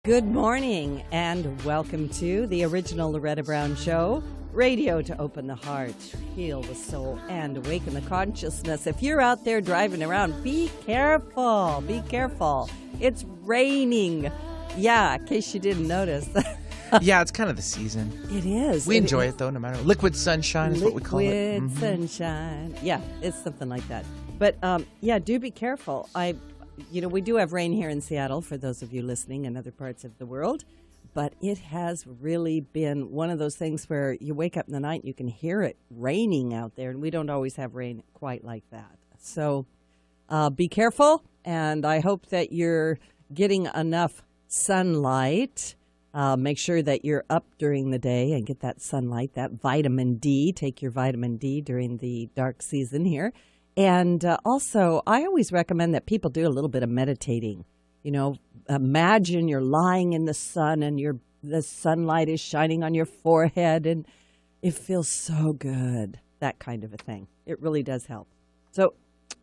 Good morning and welcome to the original Loretta Brown Show, radio to open the heart, heal the soul, and awaken the consciousness. If you're out there driving around, be careful. Be careful. It's raining. Yeah, in case you didn't notice. Yeah, it's kind of the season. It is. We enjoy it, though, no matter. Liquid sunshine is what we call it. Liquid sunshine. Yeah, it's something like that. But, yeah, do be careful. We do have rain here in Seattle, for those of you listening in other parts of the world. But it has really been one of those things where you wake up in the night and you can hear it raining out there. And we don't always have rain quite like that. So be careful. And I hope that you're getting enough sunlight. Make sure that you're up during the day and get that sunlight, that vitamin D. Take your vitamin D during the dark season here. And also, I always recommend that people do a little bit of meditating. You know, imagine you're lying in the sun and the sunlight is shining on your forehead and it feels so good, that kind of a thing. It really does help. So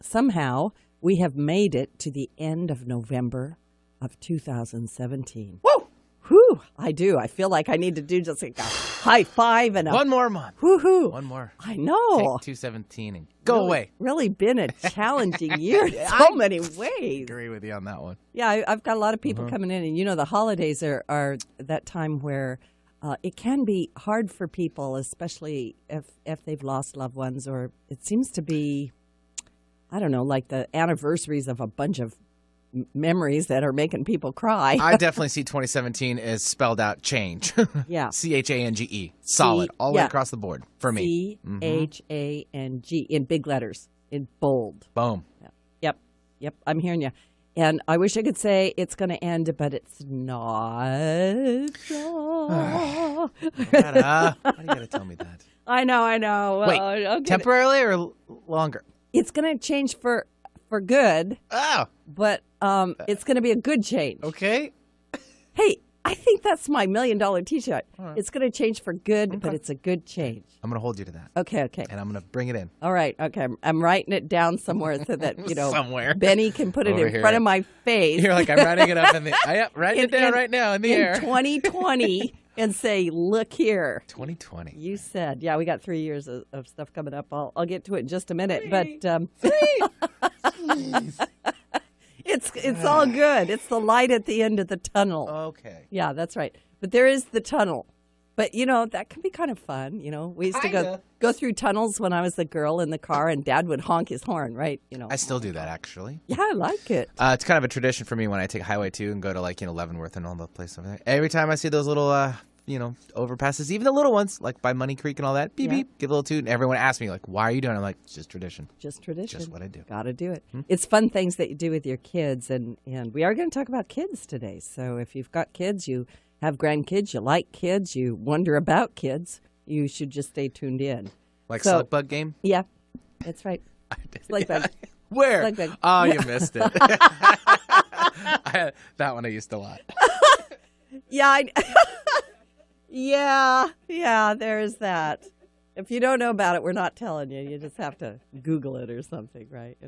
somehow we have made it to the end of November of 2017. Woo! Whew, I do. I feel like I need to do just like a high five and one more month. Woohoo. One more. I know. Take 217 and go away. Really been a challenging year in so many ways. Agree with you on that one. Yeah, I've got a lot of people coming in, and the holidays are that time where it can be hard for people, especially if they've lost loved ones, or it seems to be, I don't know, like the anniversaries of a bunch of memories that are making people cry. I definitely see 2017 as spelled out change. Yeah. CHANGE. Solid. All the way across the board for me. CHANG in big letters, in bold. Boom. Yep. I'm hearing you. And I wish I could say it's going to end, but it's not. Why do you got to tell me that? I know. Wait, temporarily or longer? It's going to change for good. Oh. But it's going to be a good change. Okay. Hey, I think that's my $1 million T-shirt. Right. It's going to change for good, but it's a good change. I'm going to hold you to that. Okay. And I'm going to bring it in. All right. Okay. I'm writing it down somewhere so that, somewhere. Benny can put it in front of my face. You're like, I'm writing it up writing it down right now in the air. 2020 and say, look here. 2020. You said. Yeah, we got 3 years of stuff coming up. I'll get to it in just a minute. But It's all good. It's the light at the end of the tunnel. Okay. Yeah, that's right. But there is the tunnel. But, that can be kind of fun. We used to go through tunnels when I was the girl in the car, and Dad would honk his horn, right? I still do that, actually. Yeah, I like it. It's kind of a tradition for me when I take Highway 2 and go to, Leavenworth and all the places over there. Every time I see those little, overpasses, even the little ones, like by Money Creek and all that, beep, beep, give a little toot, and everyone asks me, why are you doing it? I'm like, it's just tradition. Just tradition. Just what I do. Got to do it. It's fun things that you do with your kids, and we are going to talk about kids today. So if you've got kids, you have grandkids, you like kids, you wonder about kids, you should just stay tuned in. Slug bug game? Yeah, that's right. Slug bug. Where? Slug bug. Oh, you missed it. That one I used a lot. Yeah, Yeah, there's that. If you don't know about it, we're not telling you. You just have to Google it or something, right?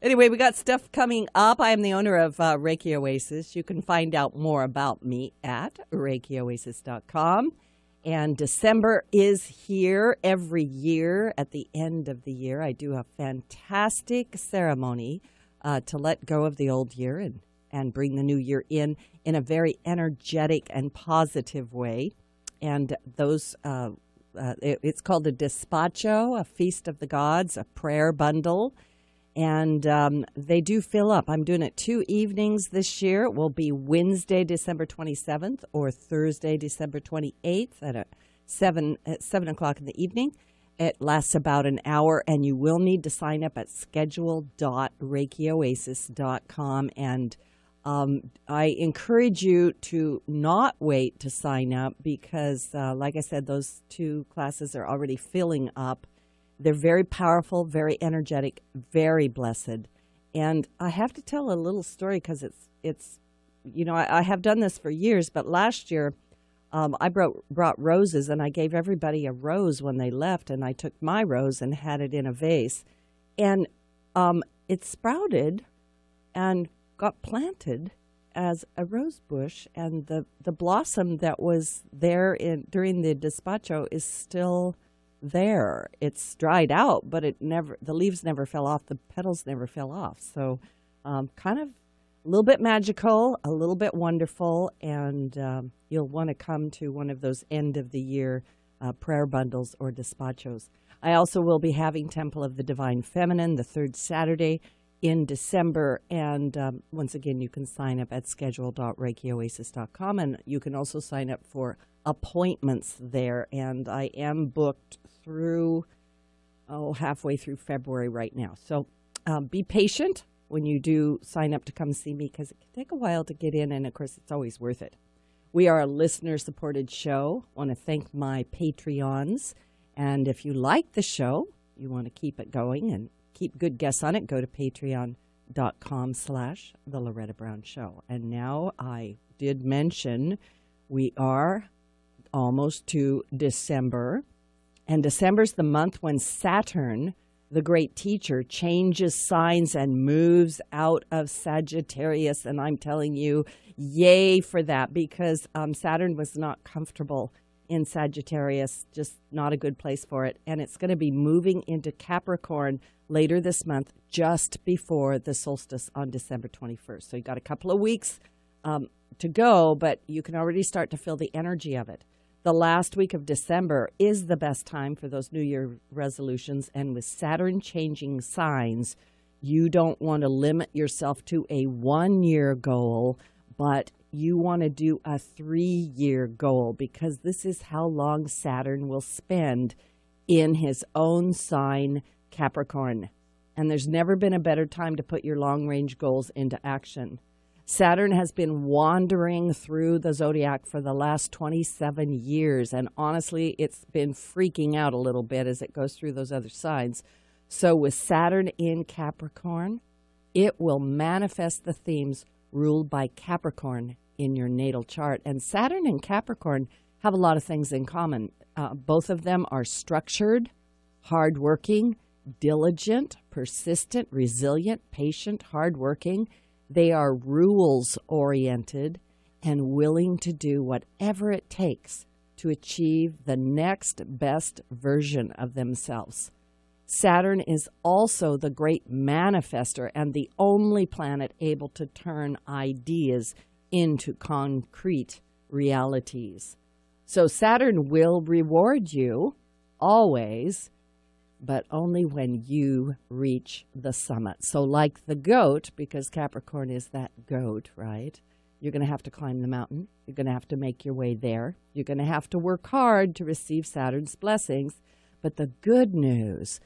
Anyway, we got stuff coming up. I am the owner of Reiki Oasis. You can find out more about me at ReikiOasis.com. And December is here every year. At the end of the year, I do a fantastic ceremony to let go of the old year and bring the new year in a very energetic and positive way. And those, it's called a despacho, a feast of the gods, a prayer bundle. And they do fill up. I'm doing it 2 evenings this year. It will be Wednesday, December 27th, or Thursday, December 28th at 7 o'clock in the evening. It lasts about an hour, and you will need to sign up at schedule.reikioasis.com. And I encourage you to not wait to sign up because, like I said, those 2 classes are already filling up. They're very powerful, very energetic, very blessed. And I have to tell a little story because it's I have done this for years, but last year I brought roses and I gave everybody a rose when they left, and I took my rose and had it in a vase. And it sprouted and got planted as a rose bush, and the blossom that was there during the despacho is still there. It's dried out, but the leaves never fell off, the petals never fell off. So kind of a little bit magical, a little bit wonderful, and you'll want to come to one of those end of the year prayer bundles or despachos. I also will be having Temple of the Divine Feminine the third Saturday in December, and once again, you can sign up at schedule.reikioasis.com, and you can also sign up for appointments there, and I am booked through halfway through February right now. So be patient when you do sign up to come see me, because it can take a while to get in, and of course it's always worth it. We are a listener-supported show. I want to thank my Patreons, and if you like the show, you want to keep it going and keep good guests on it, go to patreon.com/The Loretta Brown Show. And now I did mention we are almost to December, and December's the month when Saturn, the great teacher, changes signs and moves out of Sagittarius. And I'm telling you, yay for that, because Saturn was not comfortable in Sagittarius, just not a good place for it. And it's going to be moving into Capricorn later this month, just before the solstice on December 21st. So you got a couple of weeks to go, but you can already start to feel the energy of it. The last week of December is the best time for those New Year resolutions. And with Saturn changing signs, you don't want to limit yourself to a 1-year goal, but you want to do a 3-year goal, because this is how long Saturn will spend in his own sign, Capricorn. And there's never been a better time to put your long-range goals into action. Saturn has been wandering through the zodiac for the last 27 years, and honestly, it's been freaking out a little bit as it goes through those other signs. So with Saturn in Capricorn, it will manifest the themes ruled by Capricorn in your natal chart. And Saturn and Capricorn have a lot of things in common. Both of them are structured, hardworking, diligent, persistent, resilient, patient, hardworking. They are rules-oriented and willing to do whatever it takes to achieve the next best version of themselves. Saturn is also the great manifester and the only planet able to turn ideas into concrete realities. So Saturn will reward you always, but only when you reach the summit. So like the goat, because Capricorn is that goat, right? You're going to have to climb the mountain. You're going to have to make your way there. You're going to have to work hard to receive Saturn's blessings. But the good news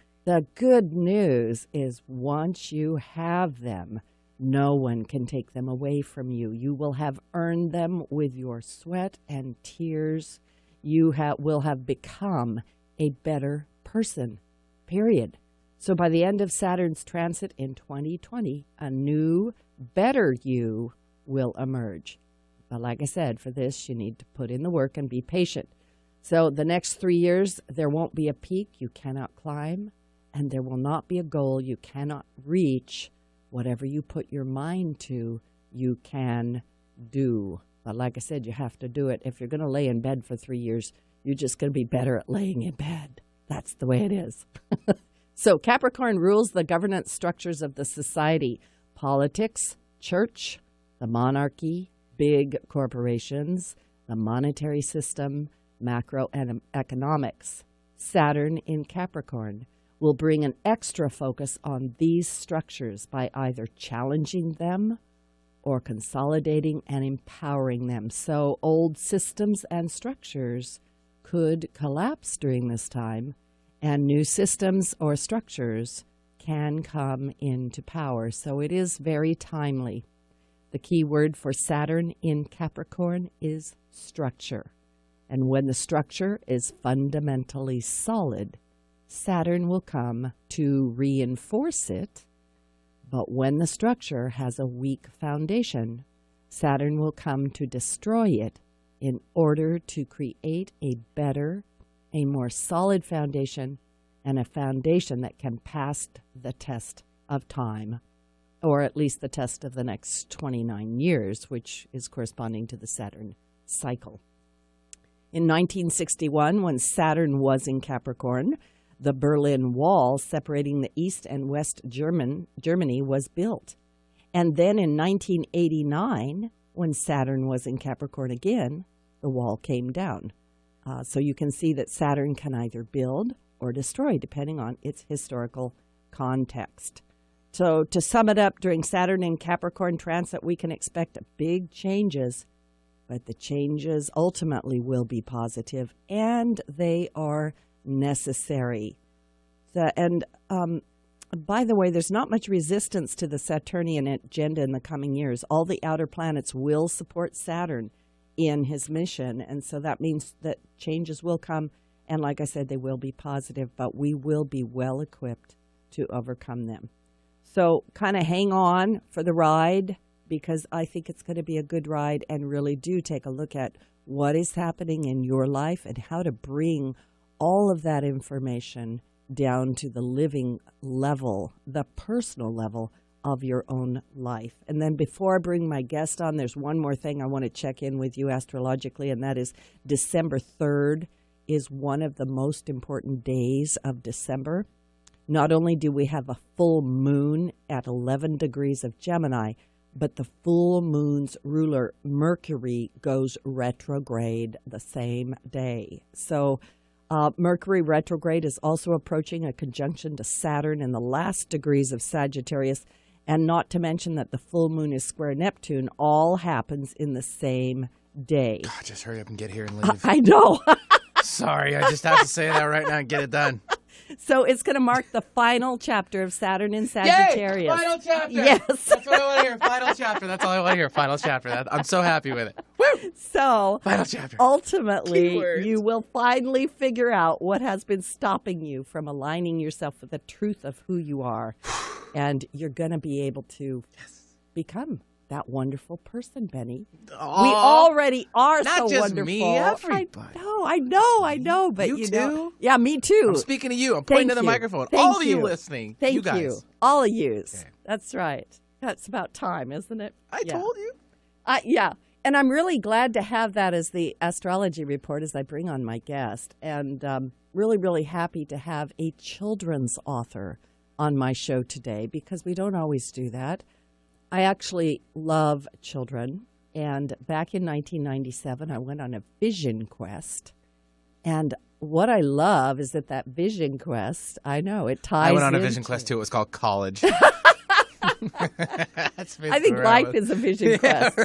is once you have them, no one can take them away from you. You will have earned them with your sweat and tears. You will have become a better person. Period. So by the end of Saturn's transit in 2020, a new, better you will emerge. But like I said, for this, you need to put in the work and be patient. So the next 3 years, there won't be a peak you cannot climb, and there will not be a goal you cannot reach. Whatever you put your mind to, you can do. But like I said, you have to do it. If you're going to lay in bed for 3 years, you're just going to be better at laying in bed. That's the way it is. So Capricorn rules the governance structures of the society, politics, church, the monarchy, big corporations, the monetary system, macro and economics. Saturn in Capricorn will bring an extra focus on these structures by either challenging them or consolidating and empowering them. So old systems and structures could collapse during this time, and new systems or structures can come into power. So it is very timely. The key word for Saturn in Capricorn is structure. And when the structure is fundamentally solid, Saturn will come to reinforce it. But when the structure has a weak foundation, Saturn will come to destroy it in order to create a better, a more solid foundation, and a foundation that can pass the test of time. or at least the test of the next 29 years, which is corresponding to the Saturn cycle. In 1961, when Saturn was in Capricorn, the Berlin Wall separating the East and West Germany was built. And then in 1989, when Saturn was in Capricorn again, the wall came down. So you can see that Saturn can either build or destroy, depending on its historical context. So to sum it up, during Saturn in Capricorn transit, we can expect big changes, but the changes ultimately will be positive, and they are necessary. By the way, there's not much resistance to the Saturnian agenda in the coming years. All the outer planets will support Saturn in his mission, and so that means that changes will come, and like I said, they will be positive, but we will be well equipped to overcome them. So kind of hang on for the ride, because I think it's going to be a good ride, and really do take a look at what is happening in your life and how to bring all of that information down to the living level, the personal level of your own life. And then before I bring my guest on, there's one more thing I want to check in with you astrologically, and that is December 3rd is one of the most important days of December. Not only do we have a full moon at 11 degrees of Gemini, but the full moon's ruler, Mercury, goes retrograde the same day. So Mercury retrograde is also approaching a conjunction to Saturn in the last degrees of Sagittarius, and not to mention that the full moon is square Neptune. All happens in the same day. God, just hurry up and get here and leave. I know. Sorry, I just have to say that right now and get it done. So it's going to mark the final chapter of Saturn in Sagittarius. Yay! Final chapter. Yes. That's what I want to hear. Final chapter. That's all I want to hear. Final chapter. I'm so happy with it. Woo! So final chapter. Ultimately, Keywords. You will finally figure out what has been stopping you from aligning yourself with the truth of who you are. And you're going to be able to become that wonderful person, Benny. Aww. We already are Not so just wonderful. me, everybody. I know, but you you too? know. Yeah, me too. I'm speaking to you. I'm pointing to the microphone. Thank All of you you listening. Thank you guys. All of you. Okay. That's right. That's about time, isn't it? I told you. Yeah. And I'm really glad to have that as the astrology report as I bring on my guest. And really, really happy to have a children's author on my show today, because we don't always do that. I actually love children. And back in 1997, I went on a vision quest. And what I love is that vision quest, I know, it ties I went on a into... vision quest too. It was called college. I think life is a vision quest.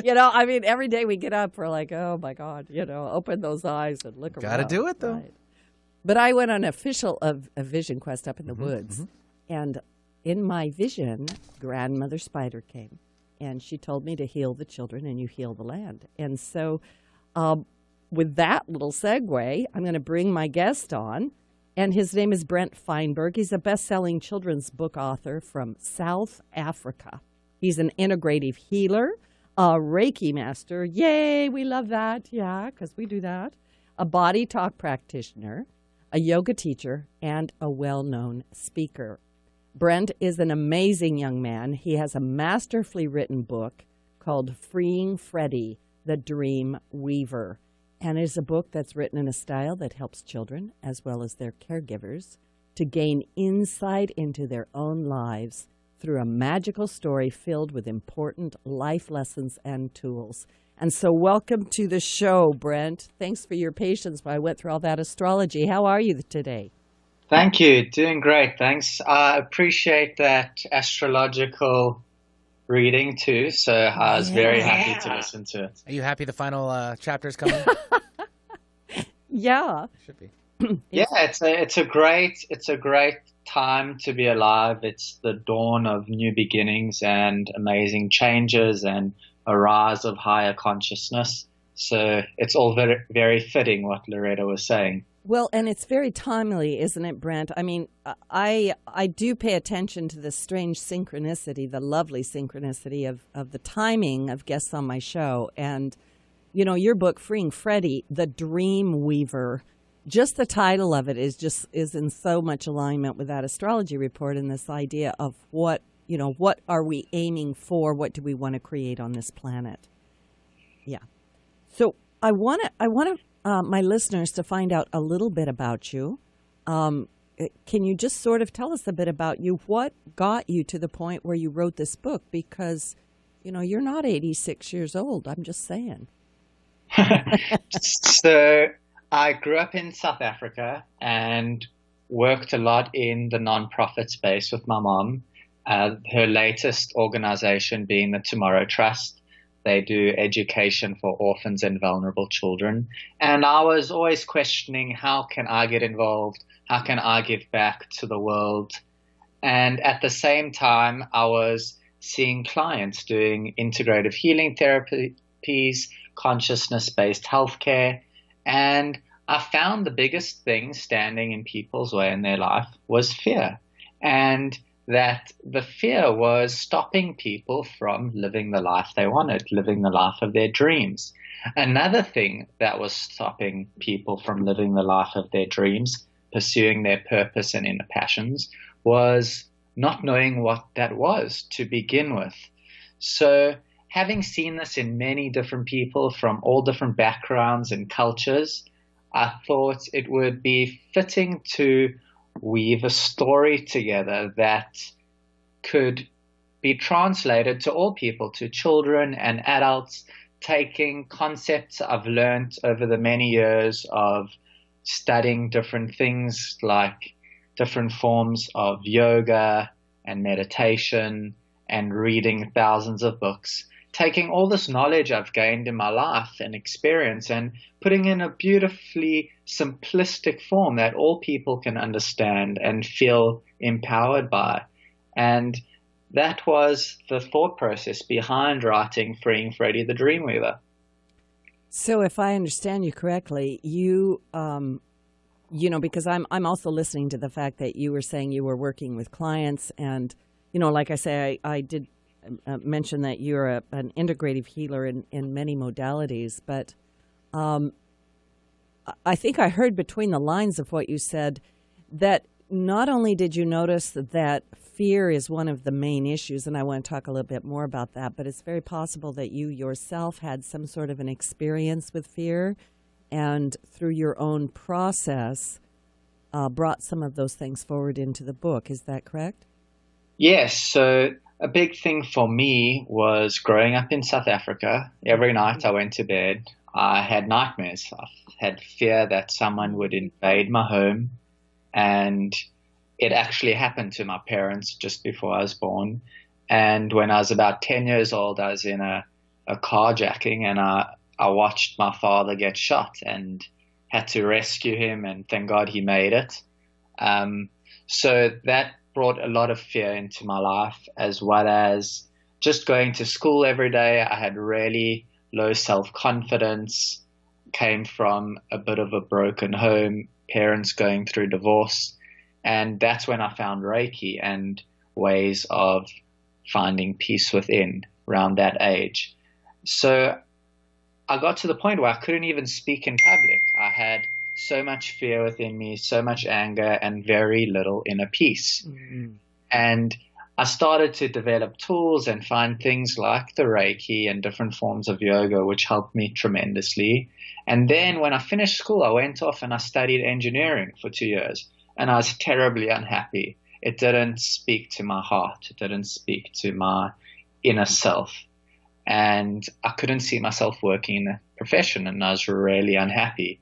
Yeah, right. I mean, every day we get up, we're like, oh my God, open those eyes and look around. Gotta do it though. Right. But I went on a vision quest up in the woods. And in my vision, Grandmother Spider came. And she told me to heal the children and you heal the land. And so with that little segue, I'm going to bring my guest on. And his name is Brent Feinberg. He's a best-selling children's book author from South Africa. He's an integrative healer, a Reiki master. Yay, we love that. Yeah, because we do that. A body talk practitioner, a yoga teacher, and a well-known speaker. Brent is an amazing young man. He has a masterfully written book called Freeing Freddie, the Dream Weaver. And it is a book that's written in a style that helps children, as well as their caregivers, to gain insight into their own lives through a magical story filled with important life lessons and tools. And so welcome to the show, Brent. Thanks for your patience while I went through all that astrology. How are you today? Thank you. Doing great. Thanks. I appreciate that astrological reading too, so I was very happy to listen to it. Are you happy the final chapter is coming? Yeah. Should be. Yeah, it's a great time to be alive. It's the dawn of new beginnings and amazing changes and a rise of higher consciousness. So it's all very, very fitting what Loretta was saying. Well, and it's very timely, isn't it, Brent? I mean, I do pay attention to the strange synchronicity, the lovely synchronicity of the timing of guests on my show. And, your book, Freeing Freddie, the Dream Weaver, just the title of it is in so much alignment with that astrology report and this idea of what what are we aiming for? What do we want to create on this planet? Yeah. So I want my listeners to find out a little bit about you. Can you just sort of tell us a bit about you? What got you to the point where you wrote this book? Because, you're not 86 years old. I'm just saying. So I grew up in South Africa and worked a lot in the nonprofit space with my mom. Her latest organization being the Tomorrow Trust. They do education for orphans and vulnerable children. And I was always questioning, how can I get involved? How can I give back to the world? And at the same time, I was seeing clients doing integrative healing therapies, consciousness-based healthcare. And I found the biggest thing standing in people's way in their life was fear. And that the fear was stopping people from living the life they wanted, living the life of their dreams. Another thing that was stopping people from living the life of their dreams, pursuing their purpose and inner passions, was not knowing what that was to begin with. So having seen this in many different people from all different backgrounds and cultures, I thought it would be fitting to weave a story together that could be translated to all people, to children and adults, taking concepts I've learned over the many years of studying different things like different forms of yoga and meditation and reading thousands of books, taking all this knowledge I've gained in my life and experience and putting in a beautifully simplistic form that all people can understand and feel empowered by. And that was the thought process behind writing Freeing Freddie the Dreamweaver. So if I understand you correctly, you, because I'm also listening to the fact that you were saying you were working with clients and, like I say, I did mention that you're an integrative healer in many modalities, but I think I heard between the lines of what you said that not only did you notice that fear is one of the main issues, and I want to talk a little bit more about that, but it's very possible that you yourself had some sort of an experience with fear and through your own process brought some of those things forward into the book. Is that correct? Yes. So a big thing for me was growing up in South Africa. Every night I went to bed, I had nightmares. I had fear that someone would invade my home. And it actually happened to my parents just before I was born. And when I was about 10 years old, I was in a carjacking and I watched my father get shot and had to rescue him. And thank God he made it. So that brought a lot of fear into my life, as well as just going to school every day. I had really low self-confidence, came from a bit of a broken home, parents going through divorce. And that's when I found Reiki and ways of finding peace within around that age. So I got to the point where I couldn't even speak in public. I had so much fear within me, so much anger, and very little inner peace. Mm-hmm. And I started to develop tools and find things like the Reiki and different forms of yoga, which helped me tremendously. And then when I finished school, I went off and I studied engineering for 2 years. And I was terribly unhappy. It didn't speak to my heart. It didn't speak to my inner self. And I couldn't see myself working in a profession, and I was really unhappy.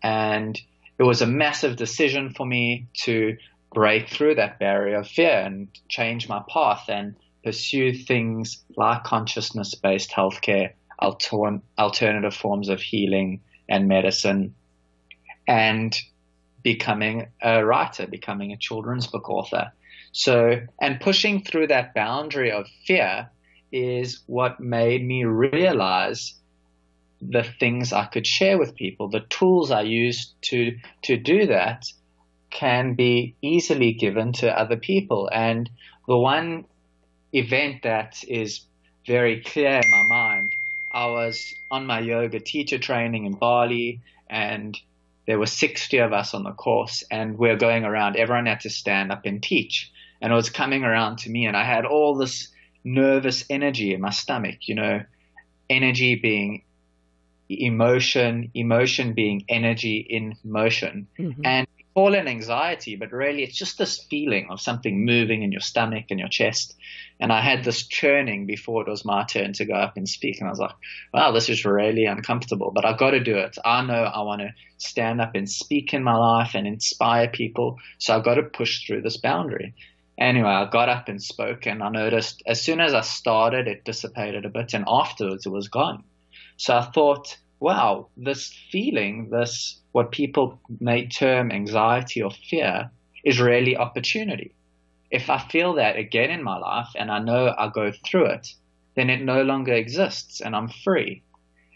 And it was a massive decision for me to break through that barrier of fear and change my path and pursue things like consciousness-based healthcare, alternative forms of healing and medicine, and becoming a writer, becoming a children's book author. So, and pushing through that boundary of fear is what made me realize the things I could share with people, the tools I used to do that can be easily given to other people. And the one event that is very clear in my mind, I was on my yoga teacher training in Bali, and there were 60 of us on the course, and we're going around. Everyone had to stand up and teach. and it was coming around to me, and I had all this nervous energy in my stomach, energy being emotion, emotion being energy in motion. Mm-hmm. And we call it anxiety, but really it's just this feeling of something moving in your stomach and your chest. And I had this churning before it was my turn to go up and speak. And I was like, wow, this is really uncomfortable, but I've got to do it. I know I want to stand up and speak in my life and inspire people. So I've got to push through this boundary. Anyway, I got up and spoke, and I noticed as soon as I started, it dissipated a bit, and afterwards it was gone. So I thought, wow, this feeling, this what people may term anxiety or fear, is really opportunity. If I feel that again in my life and I know I go through it, then it no longer exists and I'm free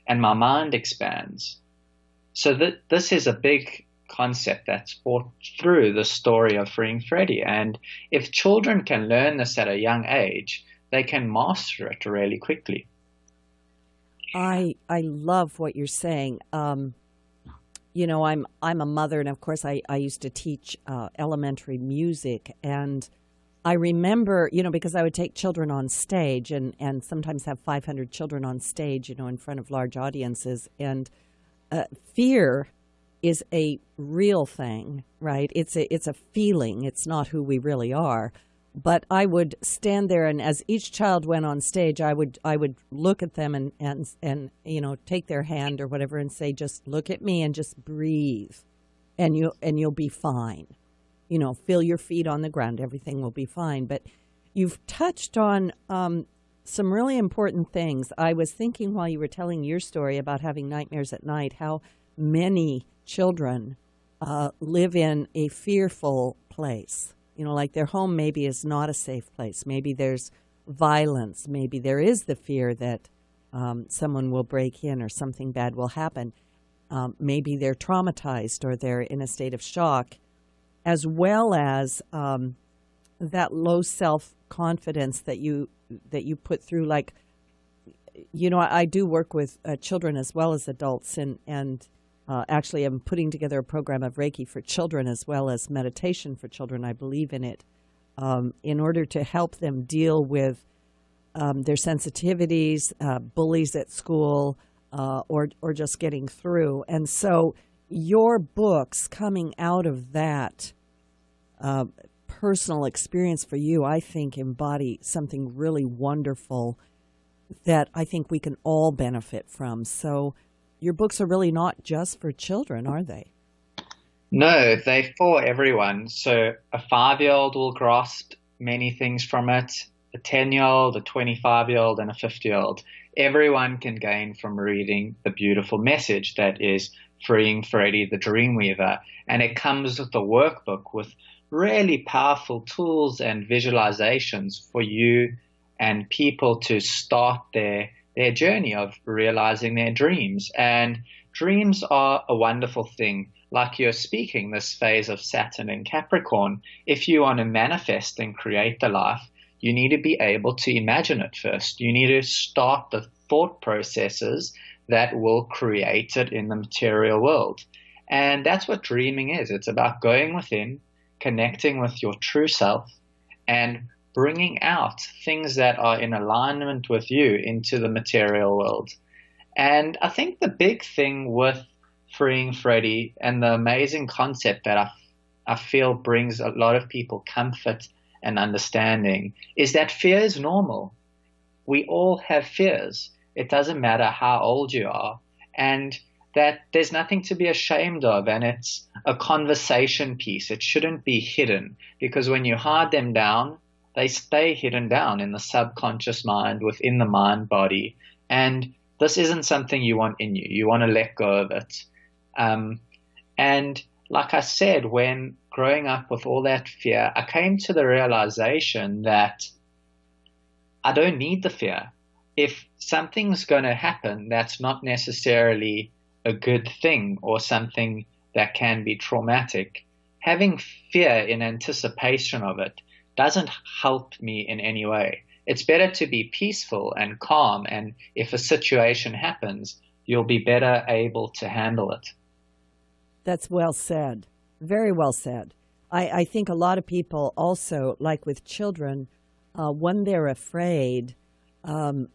and my mind expands. So this is a big concept that's brought through the story of Freeing Freddie. And if children can learn this at a young age, they can master it really quickly. I love what you're saying. I'm a mother, and of course I used to teach elementary music, and I remember, because I would take children on stage and sometimes have 500 children on stage, in front of large audiences, and fear is a real thing, right? It's a feeling. It's not who we really are. But I would stand there, and as each child went on stage, I would look at them and take their hand or whatever and say, just look at me and just breathe, and you'll be fine. Feel your feet on the ground. Everything will be fine. But you've touched on some really important things. I was thinking while you were telling your story about having nightmares at night, how many children live in a fearful place. Like their home maybe is not a safe place. Maybe there's violence. Maybe there is the fear that someone will break in or something bad will happen. Maybe they're traumatized or they're in a state of shock, as well as that low self-confidence that you put through. Like, I do work with children as well as adults, and actually, I'm putting together a program of Reiki for children as well as meditation for children. I believe in it in order to help them deal with their sensitivities, bullies at school, or just getting through. And so your books coming out of that personal experience for you, I think, embody something really wonderful that I think we can all benefit from. So your books are really not just for children, are they? No, they're for everyone. So a 5-year-old will grasp many things from it, a 10-year-old, a 25-year-old, and a 50-year-old. Everyone can gain from reading the beautiful message that is Freeing Freddie, the Dreamweaver. And it comes with a workbook with really powerful tools and visualizations for you and people to start their journey of realizing their dreams. And dreams are a wonderful thing. Like you're speaking, this phase of Saturn and Capricorn, if you want to manifest and create the life, you need to be able to imagine it first. You need to start the thought processes that will create it in the material world. And that's what dreaming is. It's about going within, connecting with your true self, and bringing out things that are in alignment with you into the material world. And I think the big thing with Freeing Freddie and the amazing concept that I feel brings a lot of people comfort and understanding is that fear is normal. We all have fears. It doesn't matter how old you are, and that there's nothing to be ashamed of, and it's a conversation piece. It shouldn't be hidden, because when you hide them down, they stay hidden down in the subconscious mind, within the mind body. And this isn't something you want in you. You want to let go of it. And like I said, when growing up with all that fear, I came to the realization that I don't need the fear. If something's going to happen that's not necessarily a good thing or something that can be traumatic, having fear in anticipation of it doesn't help me in any way. It's better to be peaceful and calm, and if a situation happens, you'll be better able to handle it. That's well said. Very well said. I think a lot of people also, like with children, when they're afraid, a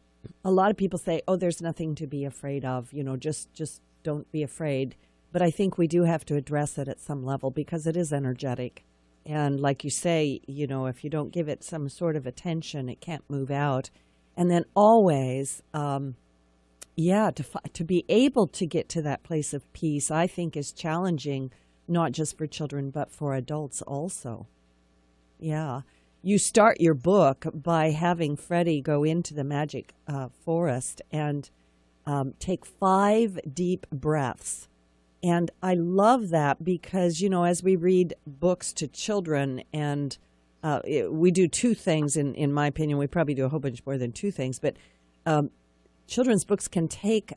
lot of people say, "Oh, there's nothing to be afraid of. Just don't be afraid." But I think we do have to address it at some level because it is energetic, and like you say, if you don't give it some sort of attention, it can't move out. And then always, to be able to get to that place of peace, I think is challenging, not just for children but for adults also. Yeah. You start your book by having Freddie go into the magic forest and take 5 deep breaths. And I love that because, as we read books to children, and we do 2 things, in my opinion. We probably do a whole bunch more than 2 things. But children's books can take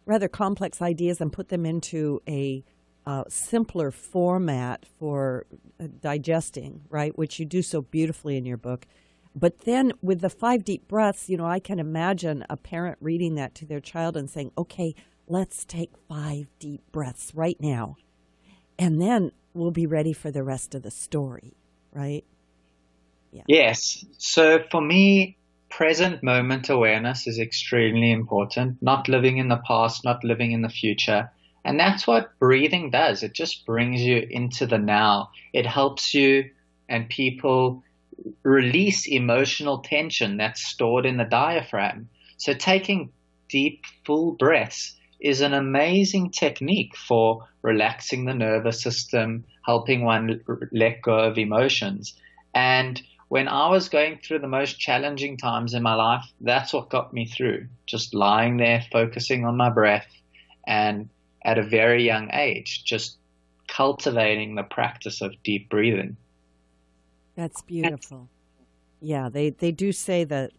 rather complex ideas and put them into a simpler format for digesting, right? Which you do so beautifully in your book. But then with the 5 deep breaths, I can imagine a parent reading that to their child and saying, okay, let's take 5 deep breaths right now. And then we'll be ready for the rest of the story, right? Yeah. Yes. So for me, present moment awareness is extremely important. Not living in the past, not living in the future. And that's what breathing does. It just brings you into the now. It helps you and people release emotional tension that's stored in the diaphragm. So taking deep, full breaths is an amazing technique for relaxing the nervous system, helping one let go of emotions. And when I was going through the most challenging times in my life, that's what got me through. Just lying there, focusing on my breath, and at a very young age, just cultivating the practice of deep breathing. That's beautiful. Yeah, they do say that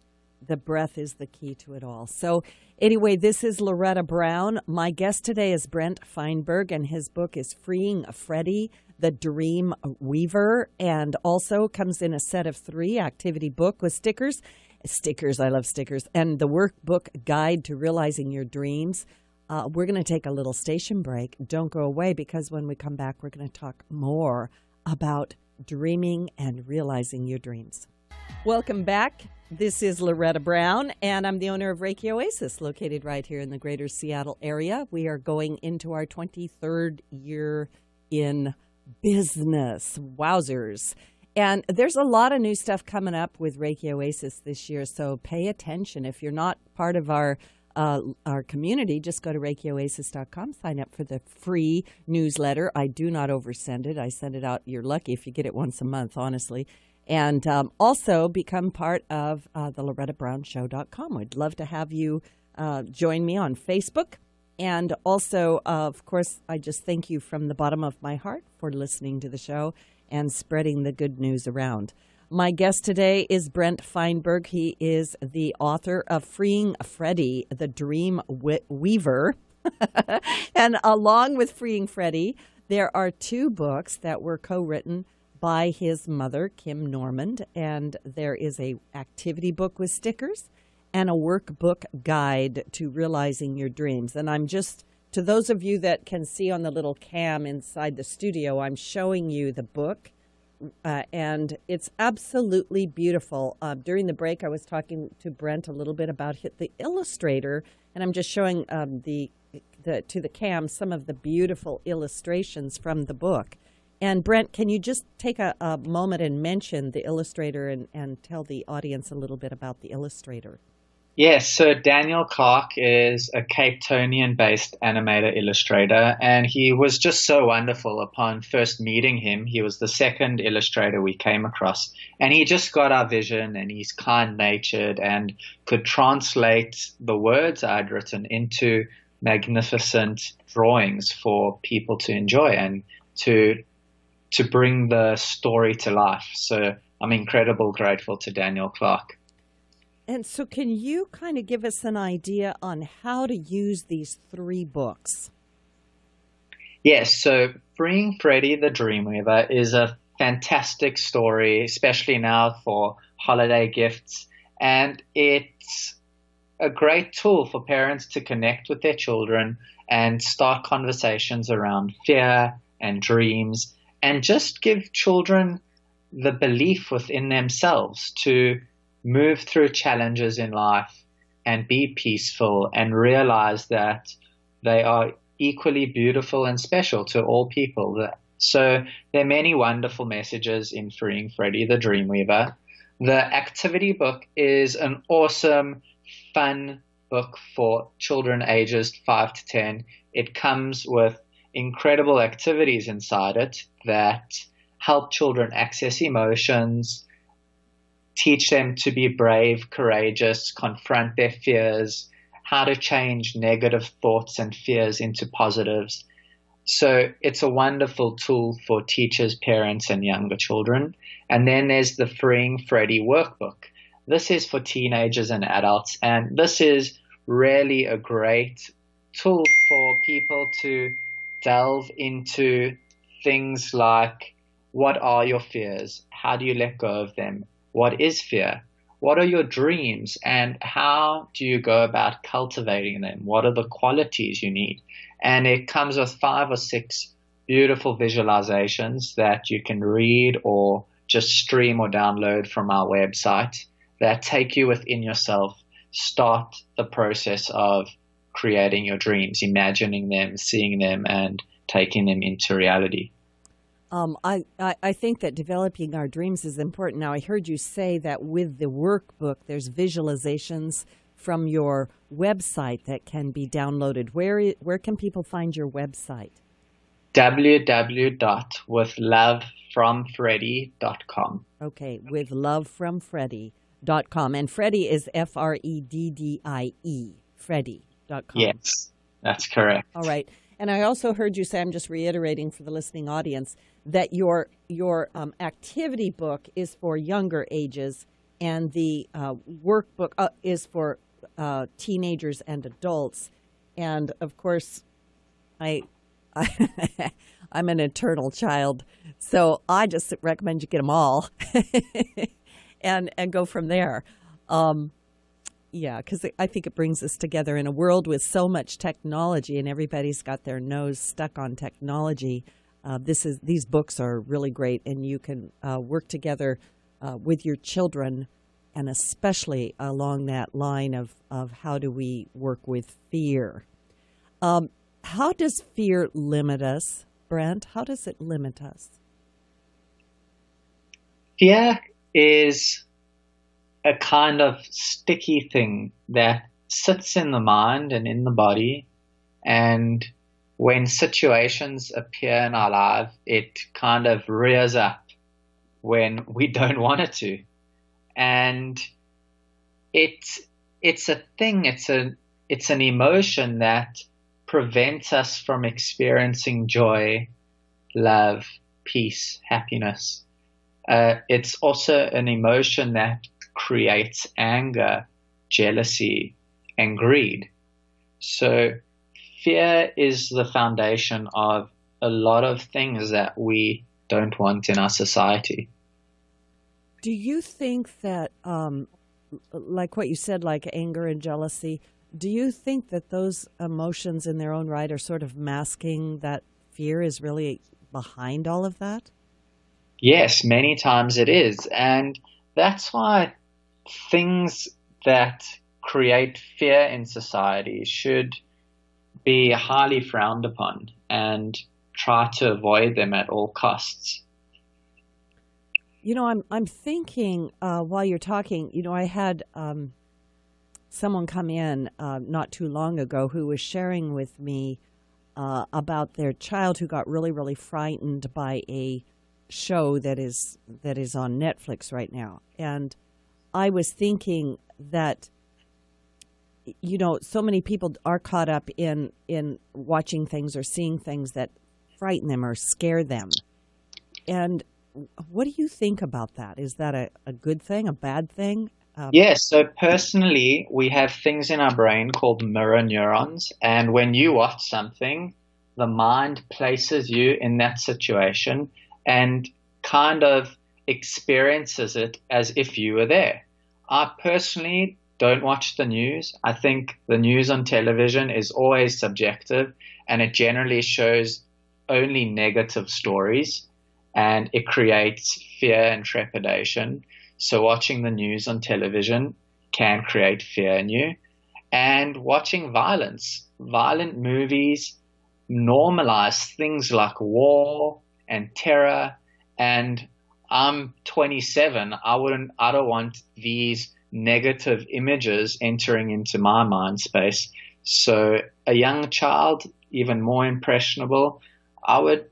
the breath is the key to it all. So anyway, this is Loretta Brown. My guest today is Brent Feinberg, and his book is Freeing Freddie, the Dream Weaver, and also comes in a set of 3 activity book with stickers. Stickers, I love stickers. And the workbook guide to realizing your dreams. We're going to take a little station break. Don't go away, because when we come back, we're going to talk more about dreaming and realizing your dreams. Welcome back. This is Loretta Brown, and I'm the owner of Reiki Oasis, located right here in the greater Seattle area. We are going into our 23rd year in business. Wowzers. And there's a lot of new stuff coming up with Reiki Oasis this year, so pay attention. If you're not part of our community, just go to ReikiOasis.com, sign up for the free newsletter. I do not oversend it. I send it out. You're lucky if you get it once a month, honestly. And also become part of the LorettaBrownShow.com. We'd love to have you join me on Facebook. And also, of course, I just thank you from the bottom of my heart for listening to the show and spreading the good news around. My guest today is Brent Feinberg. He is the author of Freeing Freddie, the Dream Weaver. And along with Freeing Freddie, there are 2 books that were co-written by his mother, Kim Normand. And there is a activity book with stickers and a workbook guide to realizing your dreams. And I'm just, to those of you that can see on the little cam inside the studio, I'm showing you the book. And it's absolutely beautiful. During the break, I was talking to Brent a little bit about the illustrator, and I'm just showing to the cam some of the beautiful illustrations from the book. And Brent, can you just take a moment and mention the illustrator and tell the audience a little bit about the illustrator? Yes, so Daniel Clark is a Cape Townian-based animator illustrator, and he was just so wonderful. Upon first meeting him, he was the second illustrator we came across, and he just got our vision, and he's kind-natured and could translate the words I'd written into magnificent drawings for people to enjoy and to bring the story to life. So I'm incredibly grateful to Daniel Clark. And so can you kind of give us an idea on how to use these 3 books? Yes, so Freeing Freddie the Dreamweaver is a fantastic story, especially now for holiday gifts. And it's a great tool for parents to connect with their children and start conversations around fear and dreams and just give children the belief within themselves to move through challenges in life and be peaceful and realize that they are equally beautiful and special to all people. So there are many wonderful messages in Freeing Freddie, the Dreamweaver. The activity book is an awesome, fun book for children ages 5 to 10. It comes with incredible activities inside it that help children access emotions, teach them to be brave, courageous, confront their fears, how to change negative thoughts and fears into positives. So it's a wonderful tool for teachers, parents, and younger children. And then there's the Freeing Freddie workbook. This is for teenagers and adults, and this is really a great tool for people to delve into things like, what are your fears? How do you let go of them? What is fear? What are your dreams? And how do you go about cultivating them? What are the qualities you need? And it comes with 5 or 6 beautiful visualizations that you can read or just stream or download from our website that take you within yourself, start the process of creating your dreams, imagining them, seeing them, and taking them into reality. I think that developing our dreams is important. Now, I heard you say that with the workbook, there's visualizations from your website that can be downloaded. Where can people find your website? www.withlovefromfreddie.com. Okay, withlovefromfreddie.com. And Freddie is Freddie, Freddie.com. Yes, that's correct. All right. And I also heard you say, I'm just reiterating for the listening audience, that your activity book is for younger ages and the workbook is for teenagers and adults. And of course, I'm an eternal child, so I just recommend you get them all and go from there. Yeah, because I think it brings us together in a world with so much technology and everybody's got their nose stuck on technology. These books are really great, and you can work together with your children, and especially along that line of how do we work with fear. How does fear limit us, Brent? How does it limit us? Fear is a kind of sticky thing that sits in the mind and in the body, and when situations appear in our life, it kind of rears up when we don't want it to. And it's a thing, it's an emotion that prevents us from experiencing joy, love, peace, happiness. It's also an emotion that creates anger, jealousy, and greed. So fear is the foundation of a lot of things that we don't want in our society. Do you think that, like what you said, like anger and jealousy, do you think that those emotions in their own right are sort of masking that fear is really behind all of that? Yes, many times it is. And that's why things that create fear in society should be highly frowned upon and try to avoid them at all costs. You know, I'm thinking while you're talking, you know, I had someone come in not too long ago who was sharing with me about their child who got really, really frightened by a show that is on Netflix right now. And I was thinking that, you know, so many people are caught up in watching things or seeing things that frighten them or scare them. And what do you think about that? Is that a good thing, a bad thing? Yes, so personally, we have things in our brain called mirror neurons. And when you watch something, the mind places you in that situation and kind of experiences it as if you were there. I personally don't watch the news. I think the news on television is always subjective, and it generally shows only negative stories. and it creates fear and trepidation. So watching the news on television can create fear in you. And watching violent movies normalize things like war and terror. And I'm 27. I don't want these negative images entering into my mind space. So a young child, even more impressionable, I would,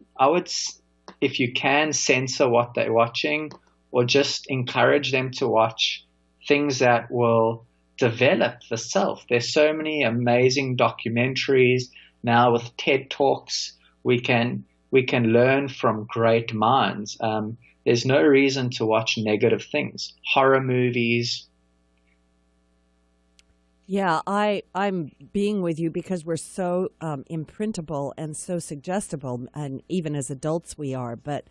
if you can, censor what they're watching, or just encourage them to watch things that will develop the self. There's so many amazing documentaries now with TED Talks. We can learn from great minds. There's no reason to watch negative things. Horror movies. Yeah, I'm being with you because we're so imprintable and so suggestible, and even as adults we are. But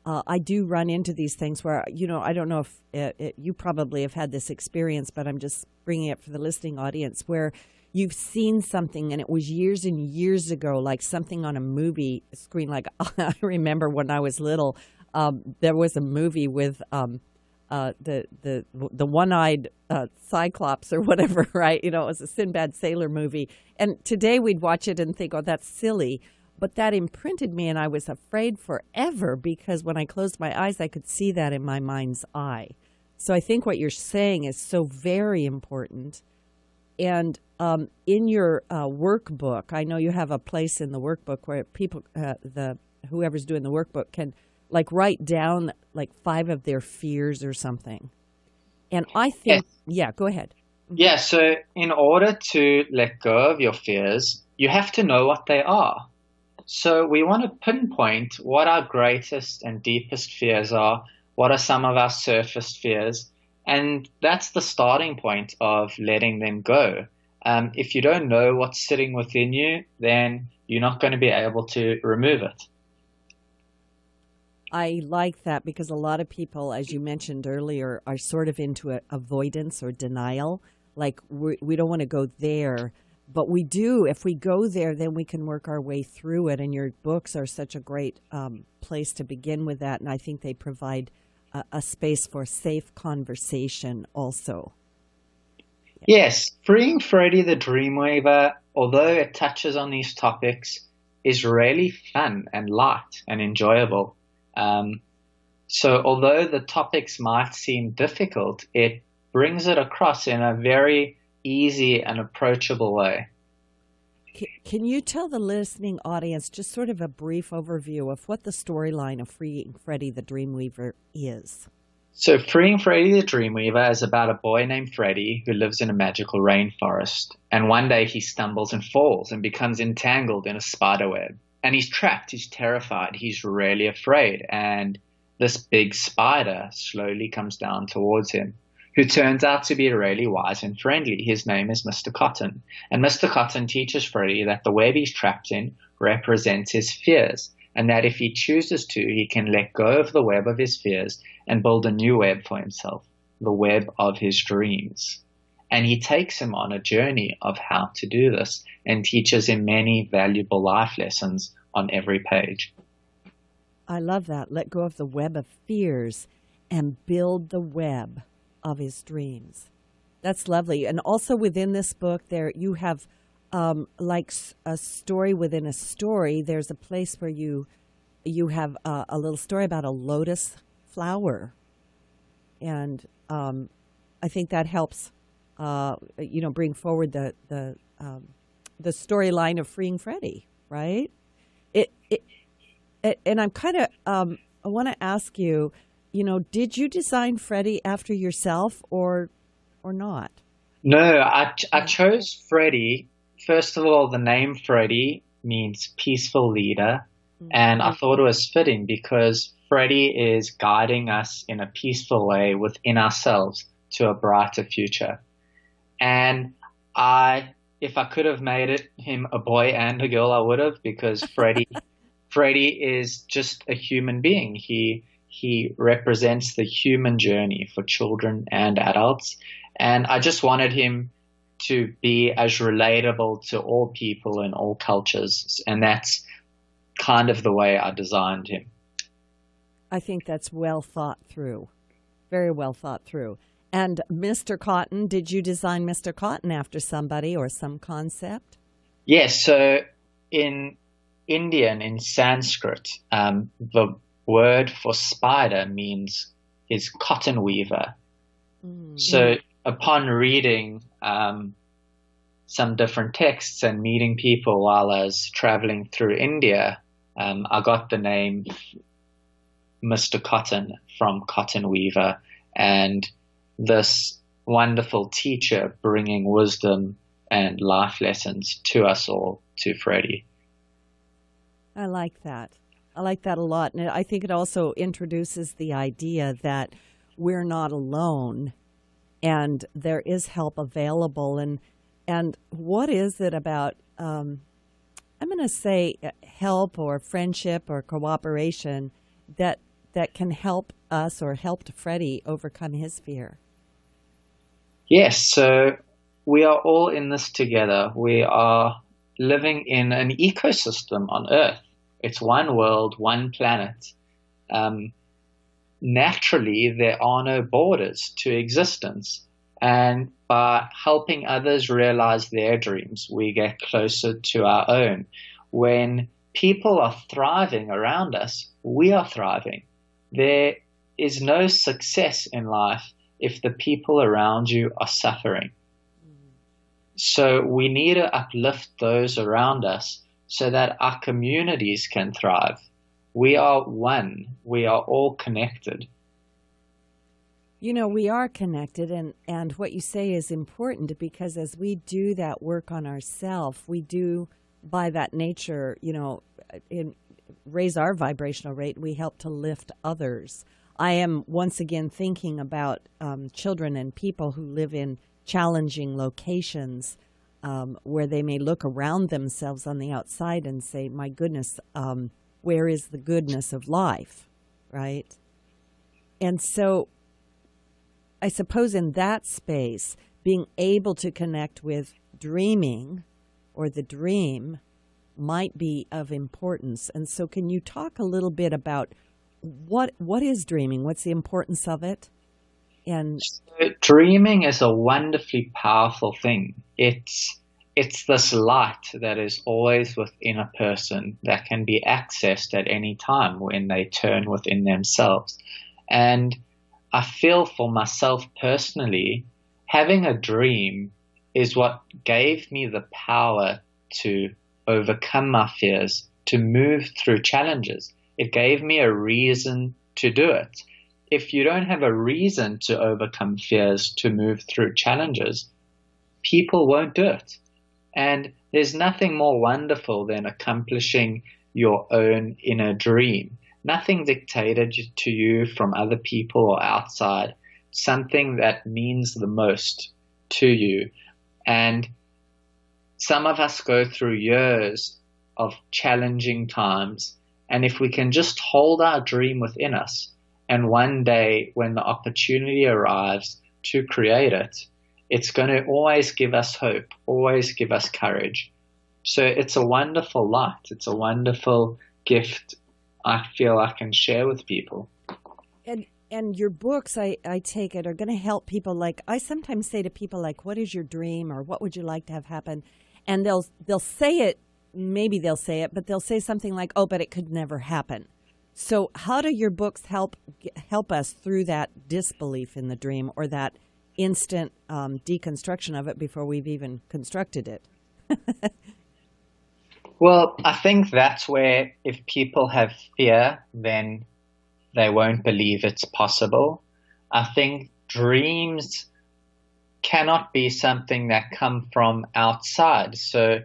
I do run into these things where, I don't know if you probably have had this experience, but I'm just bringing it for the listening audience, where you've seen something and it was years and years ago, like something on a movie screen. Like I remember when I was little, there was a movie with the one-eyed Cyclops or whatever, right? It was a Sinbad Sailor movie. And today we'd watch it and think, oh, that's silly. But that imprinted me, and I was afraid forever because when I closed my eyes, I could see that in my mind's eye. So I think what you're saying is so very important. And in your workbook, I know you have a place in the workbook where people, whoever's doing the workbook can write down 5 of their fears or something. And I think, yeah, go ahead. Yeah, so in order to let go of your fears, you have to know what they are. So we want to pinpoint what our greatest and deepest fears are, what are some of our surface fears, and that's the starting point of letting them go. If you don't know what's sitting within you, then you're not going to be able to remove it. I like that because a lot of people, as you mentioned earlier, are sort of into avoidance or denial. Like we don't want to go there, but we do. If we go there, then we can work our way through it. And your books are such a great place to begin with that. And I think they provide a space for safe conversation also. Yeah. Yes, Freeing Freddie the Dreamweaver, although it touches on these topics, is really fun and light and enjoyable. So although the topics might seem difficult, it brings it across in a very easy and approachable way. Can you tell the listening audience just sort of a brief overview of what the storyline of Freeing Freddie the Dreamweaver is? So Freeing Freddie the Dreamweaver is about a boy named Freddie who lives in a magical rainforest. And one day he stumbles and falls and becomes entangled in a spider web. And he's trapped, he's terrified, he's really afraid. And this big spider slowly comes down towards him, who turns out to be really wise and friendly. His name is Mr. Cotton. And Mr. Cotton teaches Freddie that the web he's trapped in represents his fears, and that if he chooses to, he can let go of the web of his fears and build a new web for himself, the web of his dreams. And he takes him on a journey of how to do this and teaches him many valuable life lessons on every page. I love that. Let go of the web of fears and build the web of his dreams. That's lovely. And also within this book, there you have like a story within a story. There's a place where you have a little story about a lotus flower, and I think that helps. Bring forward the storyline of Freeing Freddie, right? And I'm kind of I want to ask you, did you design Freddie after yourself or not? No, I chose Freddie. First of all, the name Freddie means peaceful leader, and I thought it was fitting because Freddie is guiding us in a peaceful way within ourselves to a brighter future. And if I could have made him a boy and a girl, I would have, because Freddie is just a human being. He represents the human journey for children and adults. And I just wanted him to be as relatable to all people in all cultures. And that's kind of the way I designed him. I think that's well thought through, very well thought through. And Mr. Cotton, did you design Mr. Cotton after somebody or some concept? Yes, so in Indian, in Sanskrit, the word for spider is cotton weaver. So upon reading some different texts and meeting people while I was traveling through India, I got the name Mr. Cotton from cotton weaver, and this wonderful teacher bringing wisdom and life lessons to us all, to Freddie. I like that. I like that a lot. And I think it also introduces the idea that we're not alone and there is help available. And what is it about, I'm going to say help or friendship or cooperation that can help us or helped Freddie overcome his fear? Yes, so we are all in this together. We are living in an ecosystem on Earth. It's one world, one planet. Naturally, there are no borders to existence. And by helping others realize their dreams, we get closer to our own. When people are thriving around us, we are thriving. There is no success in life if the people around you are suffering. So we need to uplift those around us so that our communities can thrive. We are one. We are all connected. You know, we are connected, and what you say is important, because as we do that work on ourselves, we do, by that nature, raise our vibrational rate. We help to lift others. I am once again thinking about children and people who live in challenging locations where they may look around themselves on the outside and say, my goodness, where is the goodness of life, right? And so I suppose in that space, being able to connect with dreaming or the dream might be of importance. And so can you talk a little bit about what is dreaming? What's the importance of it? And so dreaming is a wonderfully powerful thing. It's this light that is always within a person that can be accessed at any time when they turn within themselves. And I feel for myself personally, having a dream is what gave me the power to overcome my fears, to move through challenges. It gave me a reason to do it. If you don't have a reason to overcome fears, to move through challenges, people won't do it. And there's nothing more wonderful than accomplishing your own inner dream. Nothing dictated to you from other people or outside, something that means the most to you. And some of us go through years of challenging times, and if we can just hold our dream within us, and one day when the opportunity arrives to create it, it's going to always give us hope, always give us courage. So it's a wonderful light. It's a wonderful gift I feel I can share with people. And your books, I take it, are going to help people. Like, I sometimes say to people, like, what is your dream, or what would you like to have happen? And they'll say it, maybe they'll say it, but they'll say something like, oh, but it could never happen. So how do your books help us through that disbelief in the dream, or that instant deconstruction of it before we've even constructed it? Well, I think that's where if people have fear, then they won't believe it's possible. I think dreams cannot be something that come from outside. So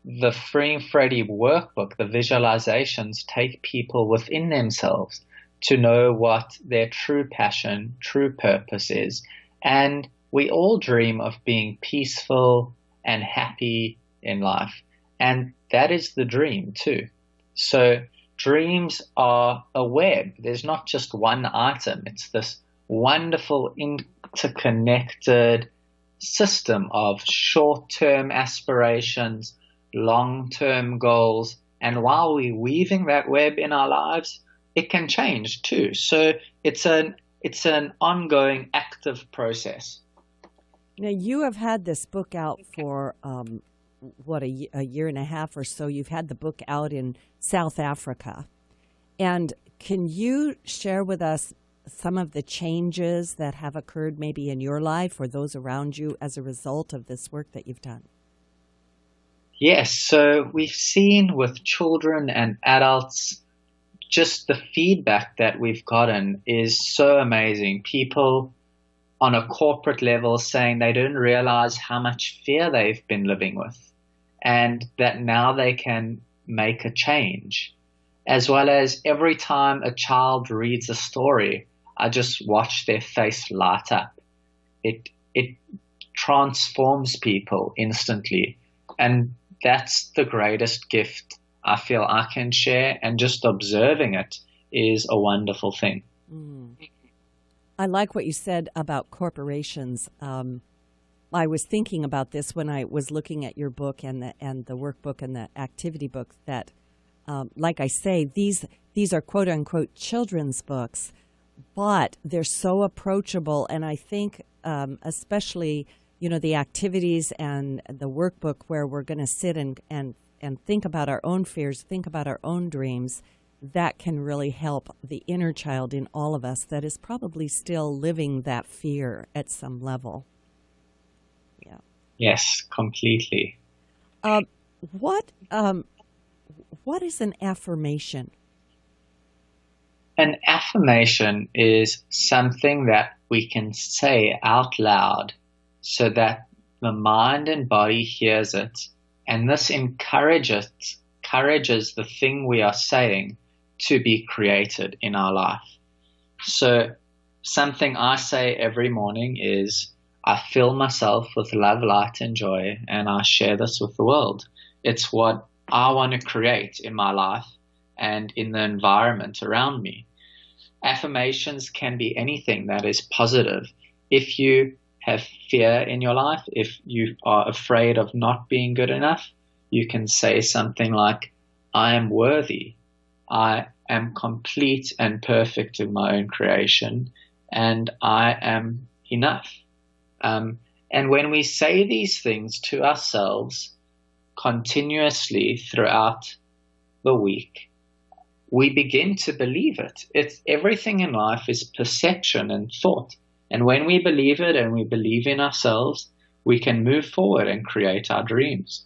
the Freeing Freddie workbook, the visualizations, take people within themselves to know what their true passion, true purpose is. And we all dream of being peaceful and happy in life. And that is the dream too. So dreams are a web. There's not just one item. It's this wonderful interconnected system of short-term aspirations, long-term goals. And while we're weaving that web in our lives, it can change too. So it's an ongoing active process. Now, you have had this book out for, a year and a half or so. You've had the book out in South Africa. And can you share with us some of the changes that have occurred maybe in your life or those around you as a result of this work that you've done? Yes, so we've seen with children and adults, just the feedback that we've gotten is so amazing. People on a corporate level saying they didn't realize how much fear they've been living with, and that now they can make a change. As well as every time a child reads a story, I just watch their face light up. It transforms people instantly. And that's the greatest gift I feel I can share. And just observing it is a wonderful thing. Mm. I like what you said about corporations. I was thinking about this when I was looking at your book and the workbook and the activity book that, like I say, these are quote unquote children's books, but they're so approachable. And I think especially, the activities and the workbook where we're going to sit and think about our own fears, think about our own dreams, that can really help the inner child in all of us that is probably still living that fear at some level. Yeah. Yes, completely. What is an affirmation? An affirmation is something that we can say out loud so that the mind and body hears it, and this encourages the thing we are saying to be created in our life. So something I say every morning is, I fill myself with love, light, and joy, and I share this with the world. It's what I want to create in my life and in the environment around me. Affirmations can be anything that is positive. If you have fear in your life, if you are afraid of not being good enough, you can say something like, I am worthy. I am complete and perfect in my own creation, and I am enough. And when we say these things to ourselves continuously throughout the week, we begin to believe it. It's everything in life is perception and thought. And when we believe it and we believe in ourselves, we can move forward and create our dreams.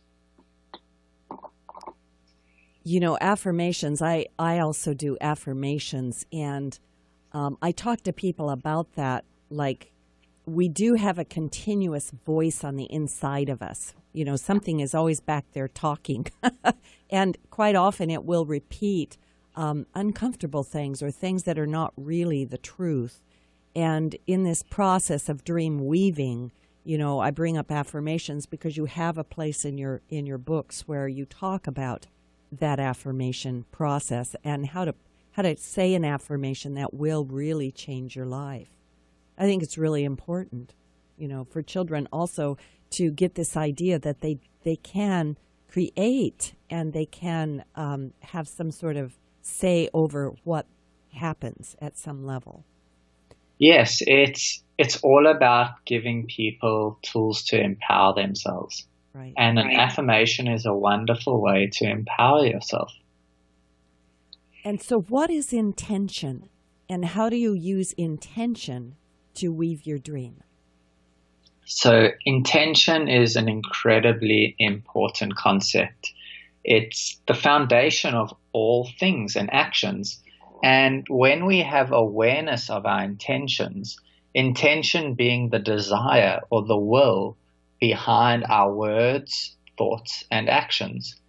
Affirmations, I also do affirmations, and I talk to people about that. Like, we do have a continuous voice on the inside of us. Something is always back there talking. And quite often it will repeat uncomfortable things or things that are not really the truth. And in this process of dream weaving, I bring up affirmations because you have a place in your books where you talk about that affirmation process and how to say an affirmation that will really change your life. I think it's really important, for children also to get this idea that they can create and they can have some sort of say over what happens at some level. Yes, it's all about giving people tools to empower themselves. Right. And an affirmation is a wonderful way to empower yourself. And so what is intention, and how do you use intention to weave your dream? So intention is an incredibly important concept. It's the foundation of all things and actions. And when we have awareness of our intentions, intention being the desire or the will behind our words, thoughts, and actions.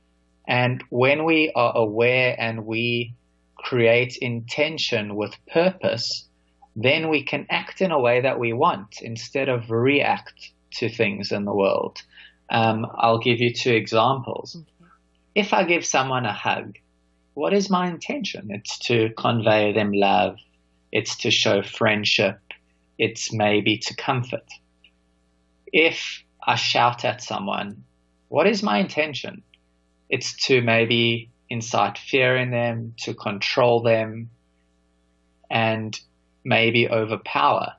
And when we are aware and we create intention with purpose, then we can act in a way that we want instead of react to things in the world. I'll give you 2 examples. Okay. If I give someone a hug, what is my intention? It's to convey them love. It's to show friendship. It's maybe to comfort. If I shout at someone, what is my intention? It's to maybe incite fear in them, to control them. and maybe overpower.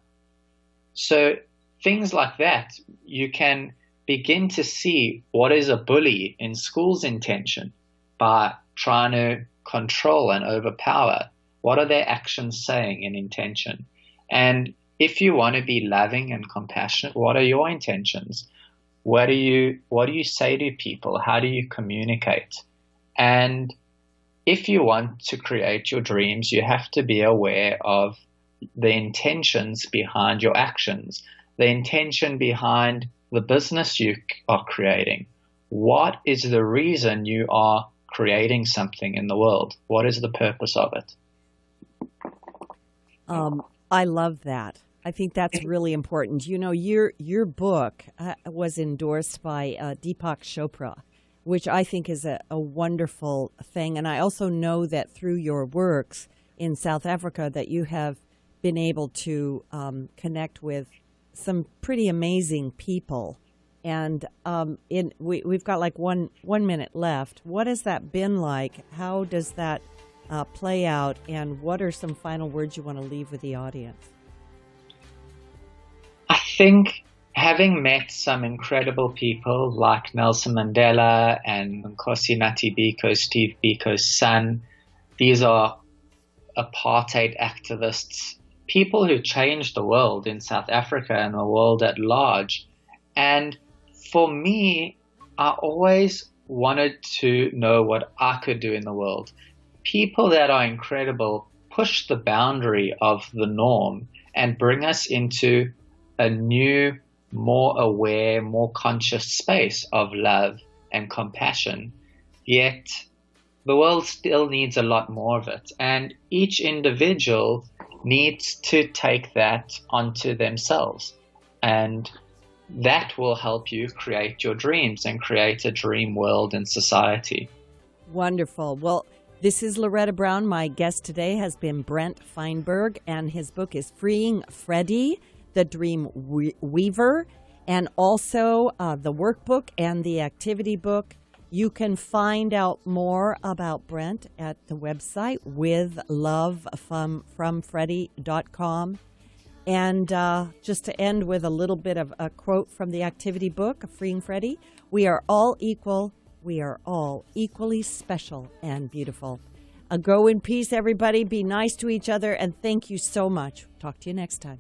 So things like that, you can begin to see what is a bully in school's intention by trying to control and overpower. What are their actions saying in intention? And if you want to be loving and compassionate, what are your intentions? What do you say to people? How do you communicate? And if you want to create your dreams, you have to be aware of the intentions behind your actions, the intention behind the business you are creating. What is the reason you are creating something in the world? What is the purpose of it? I love that. I think that's really important. You know, your book was endorsed by Deepak Chopra, which I think is a wonderful thing. And I also know that through your works in South Africa that you have been able to connect with some pretty amazing people. And we've got like one minute left. What has that been like? How does that play out? And what are some final words you want to leave with the audience? I think having met some incredible people like Nelson Mandela and Nkosi Biko, Steve Biko's son, these are apartheid activists, people who changed the world in South Africa and the world at large. And for me, I always wanted to know what I could do in the world. People that are incredible push the boundary of the norm and bring us into a new, more aware, more conscious space of love and compassion. Yet the world still needs a lot more of it. And each individual needs to take that onto themselves. And that will help you create your dreams and create a dream world and society. Wonderful. Well, this is Loretta Brown. My guest today has been Brent Feinberg, and his book is Freeing Freddie, the Dream Weaver, and also the workbook and the activity book. You can find out more about Brent at the website withlovefromfreddie.com. And just to end with a little bit of a quote from the activity book, Freeing Freddie, we are all equal. We are all equally special and beautiful. Go in peace, everybody. Be nice to each other. And thank you so much. Talk to you next time.